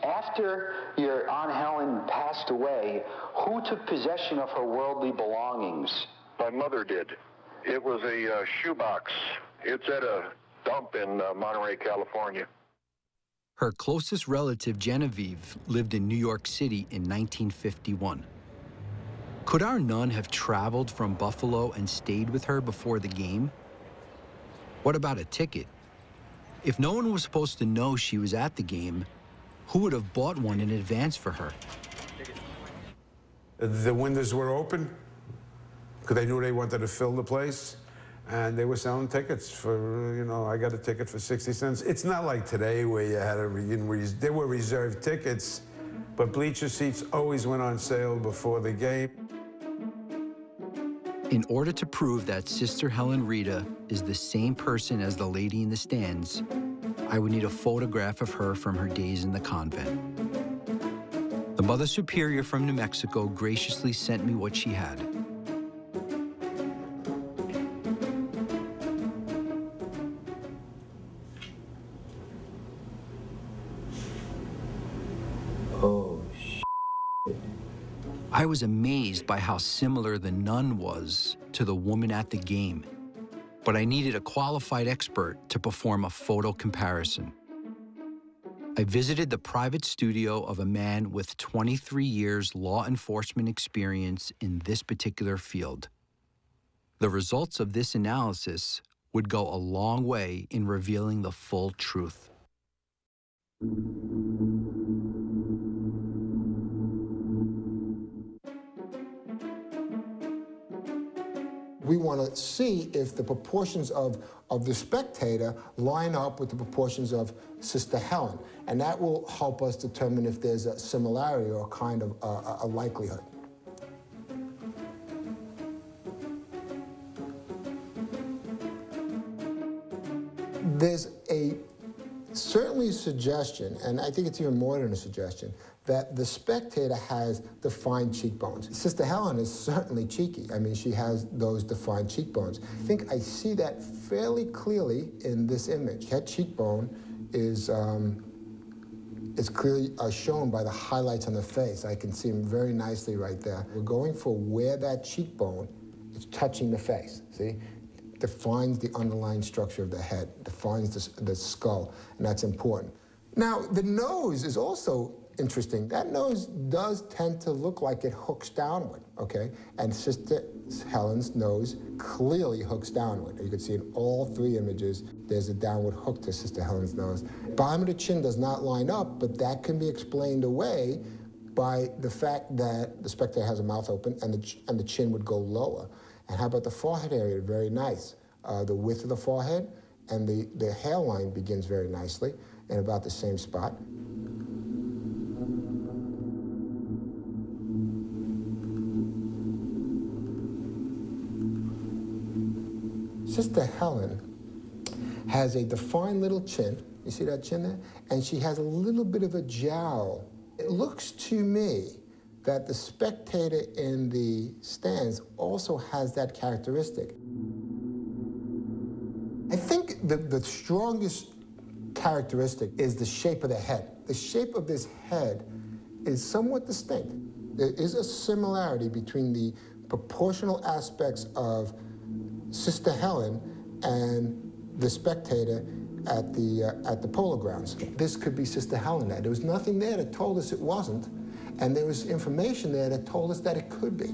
After your Aunt Helen passed away, who took possession of her worldly belongings? My mother did. It was a shoebox. It's at a dump in Monterey, California. Her closest relative, Genevieve, lived in New York City in 1951. Could our nun have traveled from Buffalo and stayed with her before the game? What about a ticket? If no one was supposed to know she was at the game, who would have bought one in advance for her? The windows were open because they knew they wanted to fill the place. And they were selling tickets for, you know, I got a ticket for 60 cents. It's not like today where you had there were reserved tickets, but bleacher seats always went on sale before the game. In order to prove that Sister Helen Rita is the same person as the lady in the stands, I would need a photograph of her from her days in the convent. The Mother Superior from New Mexico graciously sent me what she had. I was amazed by how similar the nun was to the woman at the game, but I needed a qualified expert to perform a photo comparison. I visited the private studio of a man with 23 years law enforcement experience in this particular field. The results of this analysis would go a long way in revealing the full truth. We want to see if the proportions of the spectator line up with the proportions of Sister Helen. And that will help us determine if there's a similarity or kind of a likelihood. There's certainly a suggestion, and I think it's even more than a suggestion, that the spectator has defined cheekbones. Sister Helen is certainly cheeky. I mean, she has those defined cheekbones. I think I see that fairly clearly in this image. That cheekbone is clearly shown by the highlights on the face. I can see them very nicely right there. We're going for where that cheekbone is touching the face, see? Defines the underlying structure of the head, defines the skull, and that's important. Now, the nose is also interesting. That nose does tend to look like it hooks downward, okay? And Sister Helen's nose clearly hooks downward. You can see in all three images, there's a downward hook to Sister Helen's nose. Bottom of the chin does not line up, but that can be explained away by the fact that the spectator has a mouth open and the chin would go lower. And how about the forehead area? Very nice. The width of the forehead and the hairline begins very nicely in about the same spot. Sister Helen has a defined little chin. You see that chin there? And she has a little bit of a jowl. It looks to me that the spectator in the stands also has that characteristic. I think the strongest characteristic is the shape of the head. The shape of this head is somewhat distinct. There is a similarity between the proportional aspects of Sister Helen and the spectator at the Polo Grounds. This could be Sister Helen there. There was nothing there that told us it wasn't, and there was information there that told us that it could be.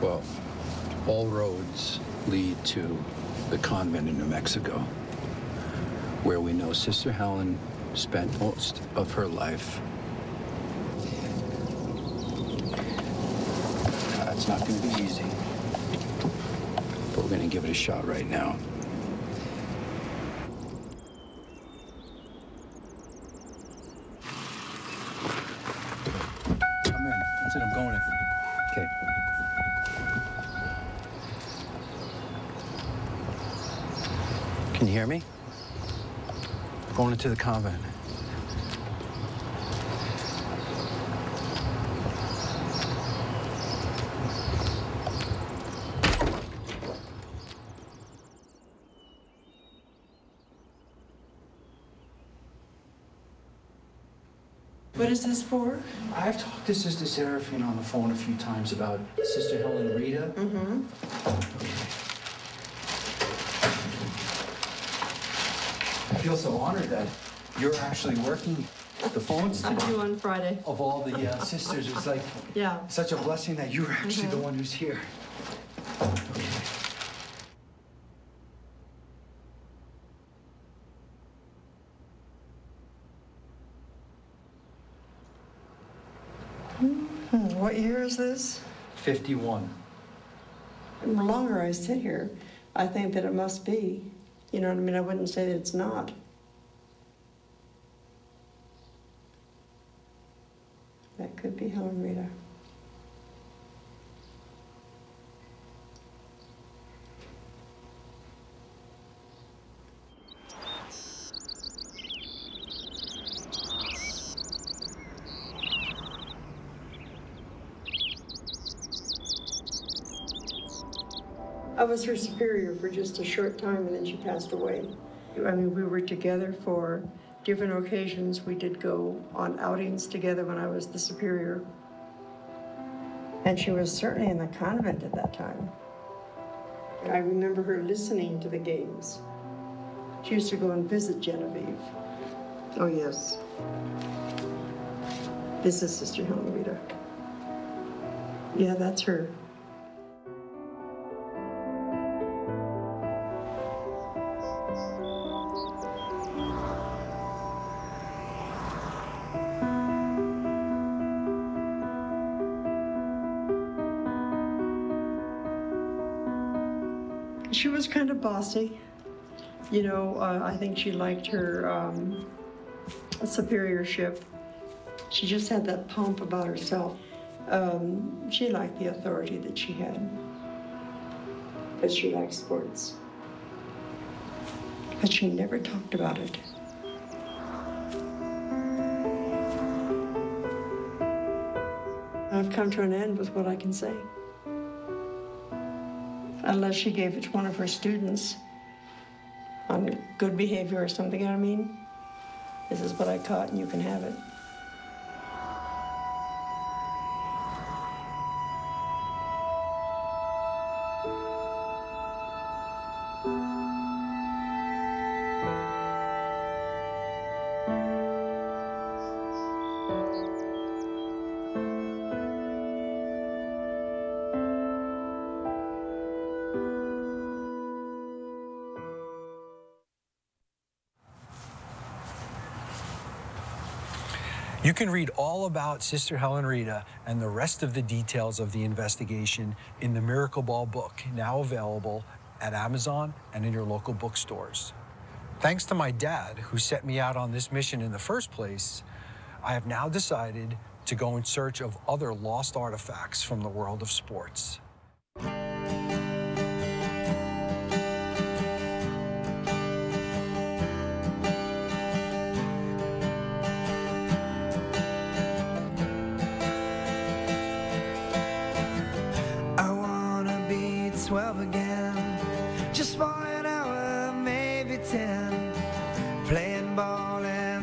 Well, all roads lead to the convent in New Mexico, where we know Sister Helen spent most of her life. It's not going to be easy, but we're going to give it a shot right now. Come in. That's it. I'm going in. Okay. Can you hear me? Going into the convent. What is this for? I've talked to Sister Seraphine on the phone a few times about Sister Helen Rita. Mm-hmm. I feel so honored that you're actually working the phones I'm due on Friday. of all the sisters. It's like such a blessing that you're actually the one who's here. What year is this? 51. The longer I sit here, I think that it must be. You know what I mean? I wouldn't say that it's not. That could be Helen Rita. I was her superior for just a short time, and then she passed away. I mean, we were together for different occasions. We did go on outings together when I was the superior. And she was certainly in the convent at that time. I remember her listening to the games. She used to go and visit Genevieve. Oh, yes. This is Sister Helen Rita. Yeah, that's her. She was kind of bossy. You know, I think she liked her superiorship. She just had that pomp about herself. She liked the authority that she had. But she liked sports. But she never talked about it. I've come to an end with what I can say. Unless she gave it to one of her students. on good behavior or something, you know what I mean? This is what I caught and you can have it. You can read all about Sister Helen Rita and the rest of the details of the investigation in the Miracle Ball book, now available at Amazon and in your local bookstores. Thanks to my dad, who set me out on this mission in the first place, I have now decided to go in search of other lost artifacts from the world of sports.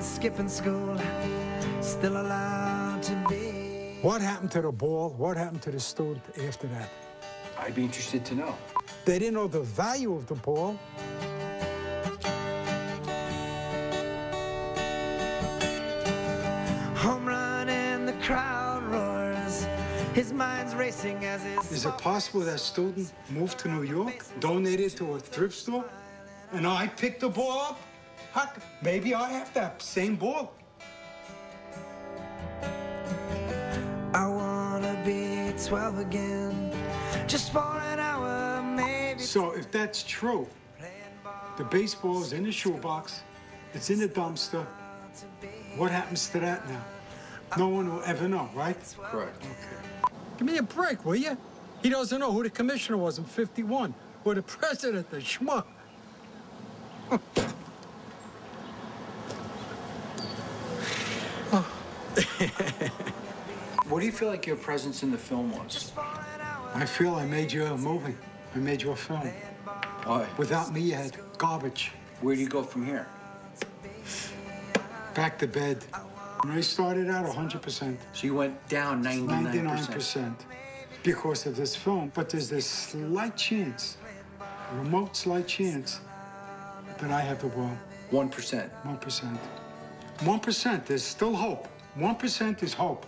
Skipping school, still allowed to be. What happened to the ball? What happened to the student after that? I'd be interested to know. They didn't know the value of the ball. Home run and the crowd roars. His mind's racing as his... Is it possible that student moved to New York, donated to a thrift store, and I picked the ball up? Heck, maybe I have that same ball. I wanna be 12 again, just for an hour, maybe. So if that's true, the baseball is in the shoebox, it's in the dumpster. What happens to that now? No one will ever know, right? Correct. Okay. Give me a break, will you? He doesn't know who the commissioner was in '51, or the president, the schmuck. What do you feel like your presence in the film was? I feel I made you a movie. I made you a film. Why? Without me, you had garbage. Where do you go from here? Back to bed. When I started out, 100%. So you went down 99%? 99%. Because of this film. But there's this slight chance, a remote slight chance, that I have the ball. 1%? 1%. 1%, there's still hope. 1% is hope.